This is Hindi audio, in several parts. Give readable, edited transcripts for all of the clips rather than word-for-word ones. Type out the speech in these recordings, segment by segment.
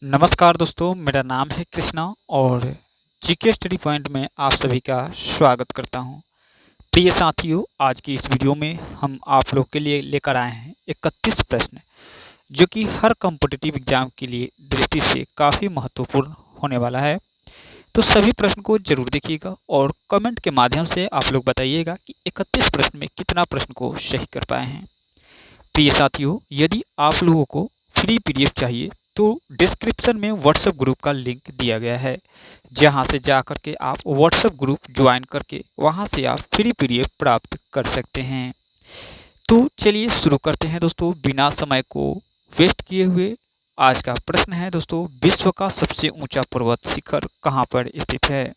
नमस्कार दोस्तों, मेरा नाम है कृष्णा और जीके स्टडी पॉइंट में आप सभी का स्वागत करता हूं। प्रिय साथियों, आज की इस वीडियो में हम आप लोग के लिए लेकर आए हैं 31 प्रश्न, जो कि हर कॉम्पिटिटिव एग्जाम के लिए दृष्टि से काफ़ी महत्वपूर्ण होने वाला है। तो सभी प्रश्न को जरूर देखिएगा और कमेंट के माध्यम से आप लोग बताइएगा कि 31 प्रश्न में कितना प्रश्न को सही कर पाए हैं। प्रिय साथियों, यदि आप लोगों को फ्री पीडीएफ चाहिए तो डिस्क्रिप्शन में व्हाट्सएप ग्रुप का लिंक दिया गया है, जहां से जा करके आप व्हाट्सएप ग्रुप ज्वाइन करके वहां से आप फ्री पीडीएफ प्राप्त कर सकते हैं। तो चलिए शुरू करते हैं दोस्तों, बिना समय को वेस्ट किए हुए। आज का प्रश्न है दोस्तों, विश्व का सबसे ऊंचा पर्वत शिखर कहाँ पर स्थित है?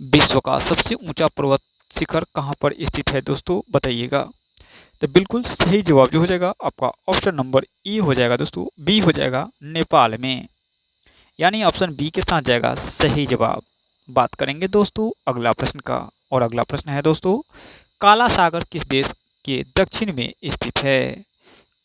विश्व का सबसे ऊंचा पर्वत शिखर कहाँ पर स्थित है दोस्तों, बताइएगा। तो बिल्कुल सही जवाब जो हो जाएगा आपका ऑप्शन नंबर ई हो जाएगा दोस्तों, बी हो जाएगा नेपाल में, यानी ऑप्शन बी के साथ जाएगा सही जवाब। बात करेंगे दोस्तों अगला प्रश्न का, और अगला प्रश्न है दोस्तों, काला सागर किस देश के दक्षिण में स्थित है?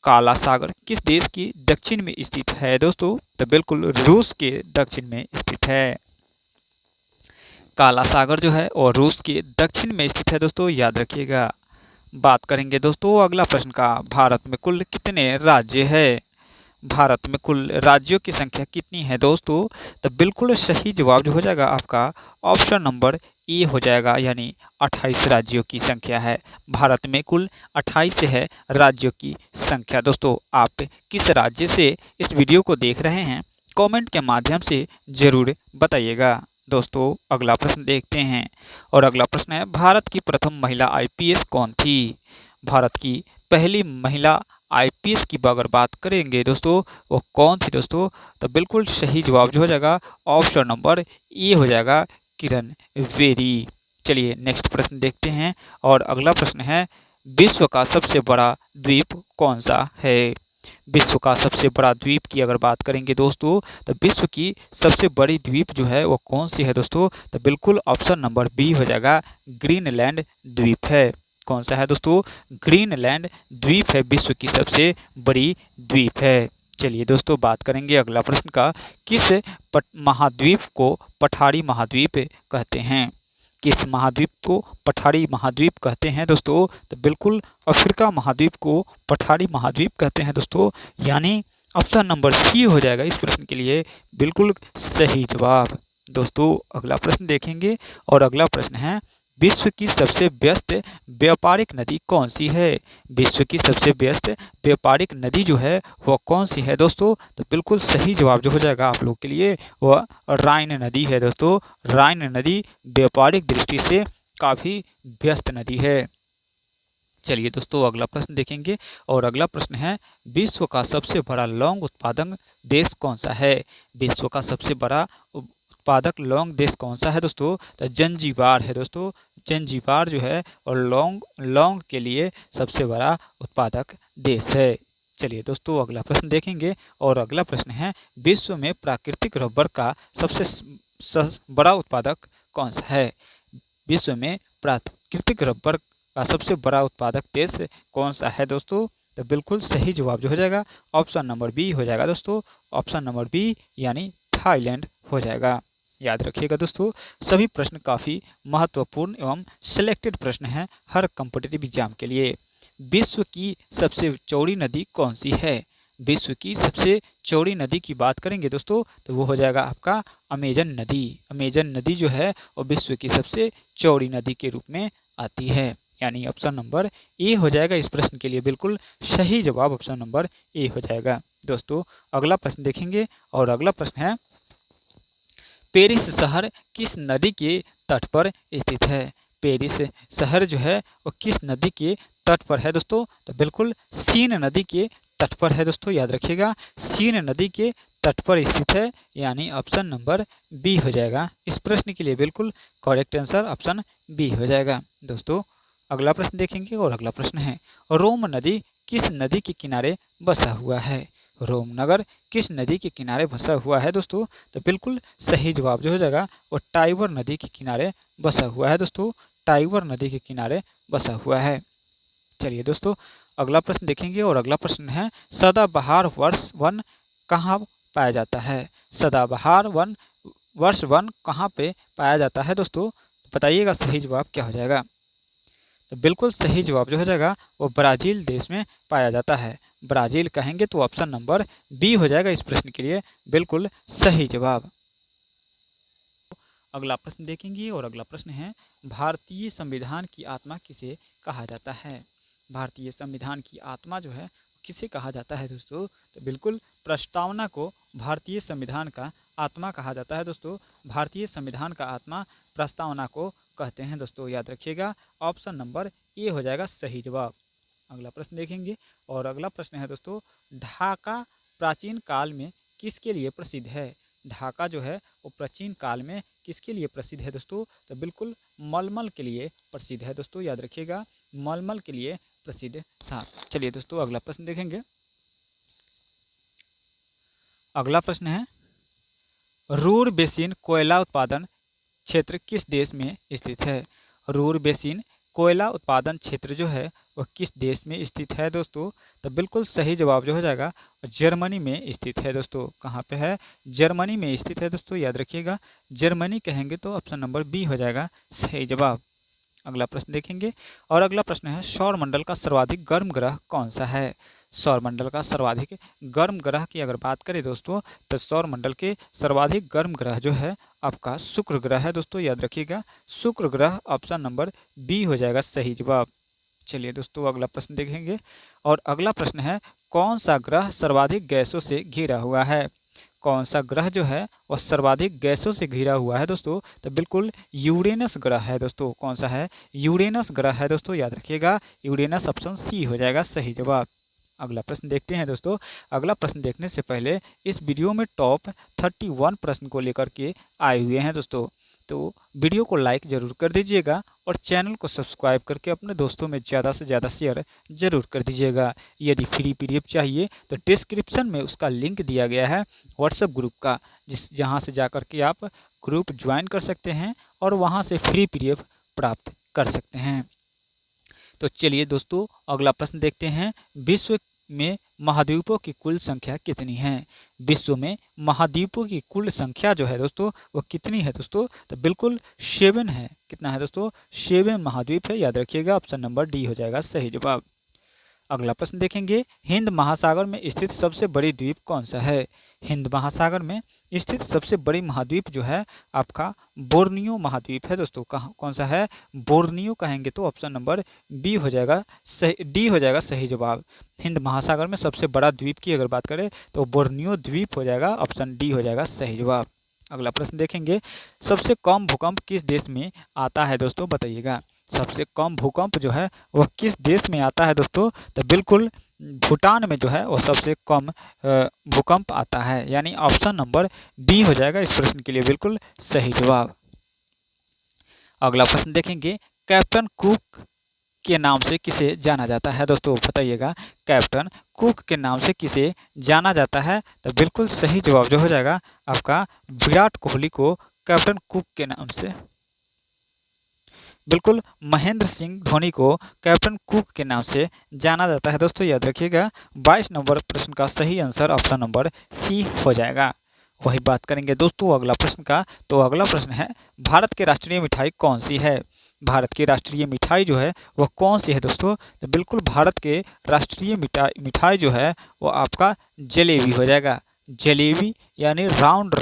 काला सागर किस देश के दक्षिण में स्थित है दोस्तों? तो बिल्कुल रूस के दक्षिण में स्थित है। काला सागर जो है और रूस के दक्षिण में स्थित है दोस्तों, याद रखिएगा। बात करेंगे दोस्तों अगला प्रश्न का, भारत में कुल कितने राज्य है? भारत में कुल राज्यों की संख्या कितनी है दोस्तों? तो बिल्कुल सही जवाब जो हो जाएगा आपका ऑप्शन नंबर ए हो जाएगा, यानी 28 राज्यों की संख्या है। भारत में कुल 28 है राज्यों की संख्या। दोस्तों, आप किस राज्य से इस वीडियो को देख रहे हैं, कमेंट के माध्यम से जरूर बताइएगा। दोस्तों अगला प्रश्न देखते हैं, और अगला प्रश्न है, भारत की प्रथम महिला आईपीएस कौन थी? भारत की पहली महिला आईपीएस की अगर बात करेंगे दोस्तों, वो कौन थी दोस्तों? तो बिल्कुल सही जवाब जो हो जाएगा ऑप्शन नंबर ए हो जाएगा, किरण बेदी। चलिए नेक्स्ट प्रश्न देखते हैं, और अगला प्रश्न है, विश्व का सबसे बड़ा द्वीप कौन सा है? विश्व का सबसे बड़ा द्वीप की अगर बात करेंगे दोस्तों, तो विश्व की सबसे बड़ी द्वीप जो है वो कौन सी है दोस्तों? तो बिल्कुल ऑप्शन नंबर बी हो जाएगा, ग्रीनलैंड द्वीप है। कौन सा है दोस्तों? ग्रीनलैंड द्वीप है, विश्व की सबसे बड़ी द्वीप है। चलिए दोस्तों बात करेंगे अगला प्रश्न का, किस महाद्वीप को पठारी महाद्वीप कहते हैं? किस महाद्वीप को पठारी महाद्वीप कहते हैं दोस्तों? तो बिल्कुल अफ्रीका महाद्वीप को पठारी महाद्वीप कहते हैं दोस्तों, यानी ऑप्शन नंबर सी हो जाएगा इस प्रश्न के लिए बिल्कुल सही जवाब। दोस्तों अगला प्रश्न देखेंगे, और अगला प्रश्न है, विश्व की सबसे व्यस्त व्यापारिक नदी कौन सी है? विश्व की सबसे व्यस्त व्यापारिक नदी जो है वह कौन सी है दोस्तों? तो बिल्कुल सही जवाब जो हो जाएगा आप लोग के लिए वह राइन नदी है दोस्तों। राइन नदी व्यापारिक दृष्टि से काफ़ी व्यस्त नदी है। चलिए दोस्तों अगला प्रश्न देखेंगे, और अगला प्रश्न है, विश्व का सबसे बड़ा लौंग उत्पादक देश कौन सा है? विश्व का सबसे बड़ा उत्पादक लौंग देश कौन सा है दोस्तों? तो जंजीबार है दोस्तों। जंजीबार जो है और लौंग लौंग के लिए सबसे बड़ा उत्पादक देश है। चलिए दोस्तों अगला प्रश्न देखेंगे, और अगला प्रश्न है, विश्व में प्राकृतिक रबर का सबसे बड़ा उत्पादक कौन सा है? विश्व में प्राकृतिक रबर का सबसे बड़ा उत्पादक देश कौन सा है दोस्तों? तो बिल्कुल सही जवाब जो हो जाएगा ऑप्शन नंबर बी हो जाएगा दोस्तों, ऑप्शन नंबर बी यानी थाईलैंड हो जाएगा। याद रखिएगा दोस्तों, सभी प्रश्न काफ़ी महत्वपूर्ण एवं सिलेक्टेड प्रश्न हैं हर कॉम्पिटिटिव एग्जाम के लिए। विश्व की सबसे चौड़ी नदी कौन सी है? विश्व की सबसे चौड़ी नदी की बात करेंगे दोस्तों, तो वो हो जाएगा आपका अमेजन नदी। अमेजन नदी जो है वो विश्व की सबसे चौड़ी नदी के रूप में आती है, यानी ऑप्शन नंबर ए हो जाएगा इस प्रश्न के लिए बिल्कुल सही जवाब, ऑप्शन नंबर ए हो जाएगा। दोस्तों अगला प्रश्न देखेंगे, और अगला प्रश्न है, पेरिस शहर किस नदी के तट पर स्थित है? पेरिस शहर जो है वो किस नदी के तट पर है दोस्तों? तो बिल्कुल सीन नदी के तट पर है दोस्तों, याद रखिएगा सीन नदी के तट पर स्थित है, यानी ऑप्शन नंबर बी हो जाएगा इस प्रश्न के लिए बिल्कुल करेक्ट आंसर ऑप्शन बी हो जाएगा। दोस्तों अगला प्रश्न देखेंगे, और अगला प्रश्न है, रोम नदी किस नदी के किनारे बसा हुआ है? रोम नगर किस नदी के किनारे बसा हुआ है दोस्तों? तो बिल्कुल सही जवाब जो हो जाएगा वो टाइबर नदी के किनारे बसा हुआ है दोस्तों, टाइबर नदी के किनारे बसा हुआ है। चलिए दोस्तों अगला प्रश्न देखेंगे, और अगला प्रश्न है, सदाबहार वर्ष वन कहाँ पाया जाता है? सदाबहार वन वर्ष वन कहाँ पे पाया जाता है दोस्तों? बताइएगा सही जवाब क्या हो जाएगा। तो बिल्कुल सही जवाब जो हो जाएगा वो ब्राज़ील देश में पाया जाता है। ब्राज़ील कहेंगे तो ऑप्शन नंबर बी हो जाएगा इस प्रश्न के लिए बिल्कुल सही जवाब। अगला प्रश्न देखेंगे और अगला प्रश्न है, भारतीय संविधान की आत्मा किसे कहा जाता है? भारतीय संविधान की आत्मा जो है किसे कहा जाता है दोस्तों? तो बिल्कुल प्रस्तावना को भारतीय संविधान का आत्मा कहा जाता है दोस्तों। भारतीय संविधान का आत्मा प्रस्तावना को कहते हैं दोस्तों, याद रखिएगा। ऑप्शन नंबर ए हो जाएगा सही जवाब। अगला प्रश्न देखेंगे और अगला प्रश्न है दोस्तों, ढाका प्राचीन काल में किसके लिए प्रसिद्ध है? ढाका जो है वो प्राचीन काल में किसके लिए प्रसिद्ध है दोस्तों? तो बिल्कुल मलमल के लिए प्रसिद्ध है दोस्तों, याद रखिएगा, मलमल के लिए प्रसिद्ध था। चलिए दोस्तों अगला प्रश्न देखेंगे। अगला प्रश्न है, रूर बेसिन कोयला उत्पादन क्षेत्र किस देश में स्थित है? रूर बेसिन कोयला उत्पादन क्षेत्र जो है वह किस देश में स्थित है दोस्तों? तो बिल्कुल सही जवाब जो हो जाएगा जर्मनी में स्थित है दोस्तों। कहाँ पे है? जर्मनी में स्थित है दोस्तों, याद रखिएगा। जर्मनी कहेंगे तो ऑप्शन नंबर बी हो जाएगा सही जवाब। अगला प्रश्न देखेंगे और अगला प्रश्न है, सौरमंडल का सर्वाधिक गर्म ग्रह कौन सा है? सौरमंडल का सर्वाधिक गर्म ग्रह की अगर बात करें दोस्तों तो सौरमंडल के सर्वाधिक गर्म ग्रह जो है आपका शुक्र ग्रह है दोस्तों, याद रखिएगा। शुक्र ग्रह ऑप्शन नंबर बी हो जाएगा सही जवाब। चलिए दोस्तों अगला प्रश्न देखेंगे और अगला प्रश्न है, कौन सा ग्रह सर्वाधिक गैसों से घिरा हुआ है? कौन सा ग्रह जो है वह सर्वाधिक गैसों से घिरा हुआ है दोस्तों? तो बिल्कुल यूरेनस ग्रह है दोस्तों। कौन सा है? यूरेनस ग्रह है दोस्तों, याद रखिएगा। यूरेनस ऑप्शन सी हो जाएगा सही जवाब। अगला प्रश्न देखते हैं दोस्तों। अगला प्रश्न देखने से पहले इस वीडियो में टॉप 31 प्रश्न को लेकर के आए हुए हैं दोस्तों, तो वीडियो को लाइक ज़रूर कर दीजिएगा और चैनल को सब्सक्राइब करके अपने दोस्तों में ज़्यादा से ज़्यादा शेयर ज़रूर कर दीजिएगा। यदि फ्री पीडीएफ चाहिए तो डिस्क्रिप्शन में उसका लिंक दिया गया है व्हाट्सएप ग्रुप का, जहां से जाकर के आप ग्रुप ज्वाइन कर सकते हैं और वहां से फ्री पीडीएफ प्राप्त कर सकते हैं। तो चलिए दोस्तों अगला प्रश्न देखते हैं, विश्व में महाद्वीपों की कुल संख्या कितनी है? विश्व में महाद्वीपों की कुल संख्या जो है दोस्तों वो कितनी है दोस्तों? तो बिल्कुल 7 है। कितना है दोस्तों? 7 महाद्वीप है, याद रखिएगा। ऑप्शन नंबर डी हो जाएगा सही जवाब। अगला प्रश्न देखेंगे, हिंद महासागर में स्थित सबसे बड़ी द्वीप कौन सा है? हिंद महासागर में स्थित सबसे बड़ी महाद्वीप जो है आपका बोर्नियो महाद्वीप है दोस्तों। कहाँ कौन सा है? बोर्नियो कहेंगे तो ऑप्शन नंबर बी हो जाएगा सही, डी हो जाएगा सही जवाब। हिंद महासागर में सबसे बड़ा द्वीप की अगर बात करें तो बोर्नियो द्वीप हो जाएगा, ऑप्शन डी हो जाएगा सही जवाब। अगला प्रश्न देखेंगे, सबसे कम भूकंप किस देश में आता है दोस्तों? बताइएगा। सबसे कम भूकंप जो है वह किस देश में आता है दोस्तों? तो बिल्कुल भूटान में जो है वो सबसे कम भूकंप आता है, यानी ऑप्शन नंबर बी हो जाएगा इस प्रश्न के लिए बिल्कुल सही जवाब। अगला प्रश्न देखेंगे, कैप्टन कुक के नाम से किसे जाना जाता है दोस्तों? बताइएगा। कैप्टन कुक के नाम से किसे जाना जाता है? तो बिल्कुल सही जवाब जो हो जाएगा आपका विराट कोहली को कैप्टन कुक के नाम से, बिल्कुल महेंद्र सिंह धोनी को कैप्टन कुक के नाम से जाना जाता है दोस्तों, याद रखिएगा। 22 नंबर प्रश्न का सही आंसर ऑप्शन नंबर सी हो जाएगा। वही बात करेंगे दोस्तों अगला प्रश्न का। तो अगला प्रश्न है, भारत की राष्ट्रीय मिठाई कौन सी है? भारत की राष्ट्रीय मिठाई जो है वह कौन सी है दोस्तों? तो बिल्कुल भारत के राष्ट्रीय मिठाई जो है वो आपका जलेबी हो जाएगा। जलेबी यानी राउंड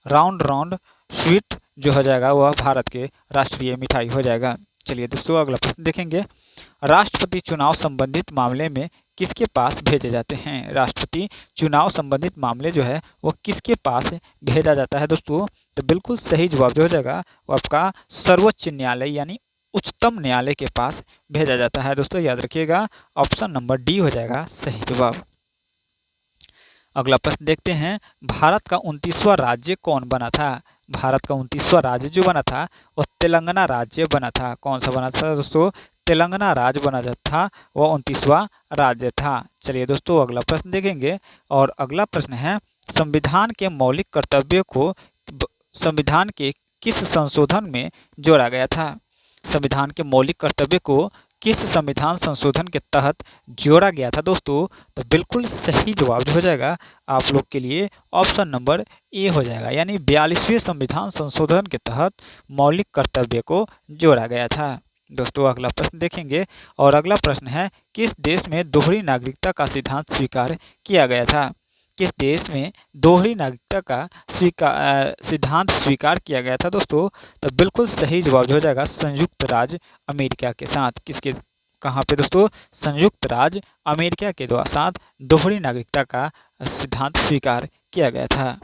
राउंड स्वीट जो हो जाएगा वह भारत के राष्ट्रीय मिठाई हो जाएगा। चलिए दोस्तों अगला प्रश्न देखेंगे, राष्ट्रपति चुनाव संबंधित मामले में किसके पास भेजे जाते हैं? राष्ट्रपति चुनाव संबंधित मामले जो है वो किसके पास भेजा जाता है दोस्तों? तो बिल्कुल सही जवाब जो हो जाएगा वो आपका सर्वोच्च न्यायालय यानी उच्चतम न्यायालय के पास भेजा जाता है दोस्तों, याद रखिएगा। ऑप्शन नंबर डी हो जाएगा सही जवाब। अगला प्रश्न देखते हैं, भारत का 29वां राज्य कौन बना था? भारत का 29वां राज्य जो बना था वो तेलंगाना राज्य बना था। कौन सा बना था दोस्तों? तेलंगाना राज्य बना था, वह 29वां राज्य था। चलिए दोस्तों अगला प्रश्न देखेंगे और अगला प्रश्न है, संविधान के मौलिक कर्तव्यों को संविधान के किस संशोधन में जोड़ा गया था? संविधान के मौलिक कर्तव्य को किस संविधान संशोधन के तहत जोड़ा गया था दोस्तों? तो बिल्कुल सही जवाब जो हो जाएगा आप लोग के लिए ऑप्शन नंबर ए हो जाएगा, यानी 42वें संविधान संशोधन के तहत मौलिक कर्तव्य को जोड़ा गया था। दोस्तों अगला प्रश्न देखेंगे और अगला प्रश्न है, किस देश में दोहरी नागरिकता का सिद्धांत स्वीकार किया गया था? किस देश में दोहरी नागरिकता का सिद्धांत स्वीकार किया गया था दोस्तों? तो बिल्कुल सही जवाब हो जाएगा संयुक्त राज्य अमेरिका के साथ। किसके कहाँ पे दोस्तों? संयुक्त राज्य अमेरिका के साथ दोहरी नागरिकता का सिद्धांत स्वीकार किया गया था।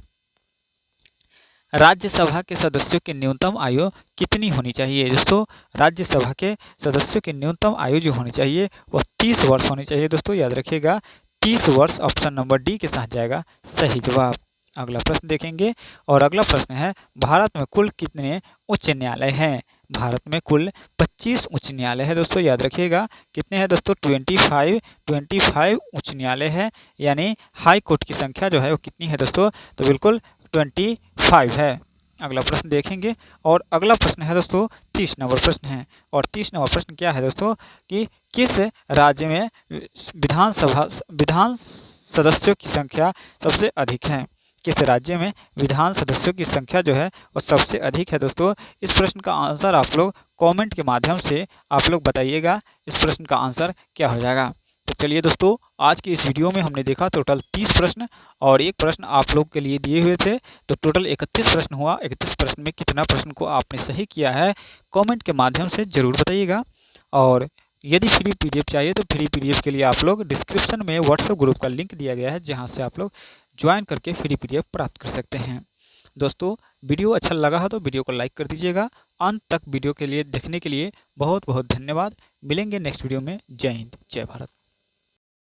राज्यसभा के सदस्यों की न्यूनतम आयु कितनी होनी चाहिए दोस्तों? राज्यसभा के सदस्यों की न्यूनतम आयु जो होनी चाहिए वह 30 वर्ष होनी चाहिए दोस्तों, याद रखिएगा 30 वर्ष ऑप्शन नंबर डी के साथ जाएगा सही जवाब। अगला प्रश्न देखेंगे और अगला प्रश्न है, भारत में कुल कितने उच्च न्यायालय हैं? भारत में कुल 25 उच्च न्यायालय है दोस्तों, याद रखिएगा कितने हैं दोस्तों? 25 उच्च न्यायालय है, यानी हाई कोर्ट की संख्या जो है वो कितनी है दोस्तों? तो बिल्कुल 25 है। अगला प्रश्न देखेंगे और अगला प्रश्न है दोस्तों 30 नंबर प्रश्न है, और 30 नंबर प्रश्न क्या है दोस्तों कि किस राज्य में विधान सदस्यों की संख्या सबसे अधिक है? किस राज्य में विधान सदस्यों की संख्या जो है वो सबसे अधिक है दोस्तों? इस प्रश्न का आंसर आप लोग कमेंट के माध्यम से आप लोग बताइएगा इस प्रश्न का आंसर क्या हो जाएगा। तो चलिए दोस्तों, आज की इस वीडियो में हमने देखा टोटल 30 प्रश्न और एक प्रश्न आप लोग के लिए दिए हुए थे, तो टोटल 31 प्रश्न हुआ। 31 प्रश्न में कितना प्रश्न को आपने सही किया है कमेंट के माध्यम से ज़रूर बताइएगा। और यदि फ्री पीडीएफ चाहिए तो फ्री पीडीएफ के लिए आप लोग डिस्क्रिप्शन में व्हाट्सएप ग्रुप का लिंक दिया गया है, जहाँ से आप लोग ज्वाइन करके फ्री पीडीएफ प्राप्त कर सकते हैं। दोस्तों वीडियो अच्छा लगा है तो वीडियो को लाइक कर दीजिएगा। अंत तक वीडियो के लिए देखने के लिए बहुत बहुत धन्यवाद। मिलेंगे नेक्स्ट वीडियो में। जय हिंद, जय भारत।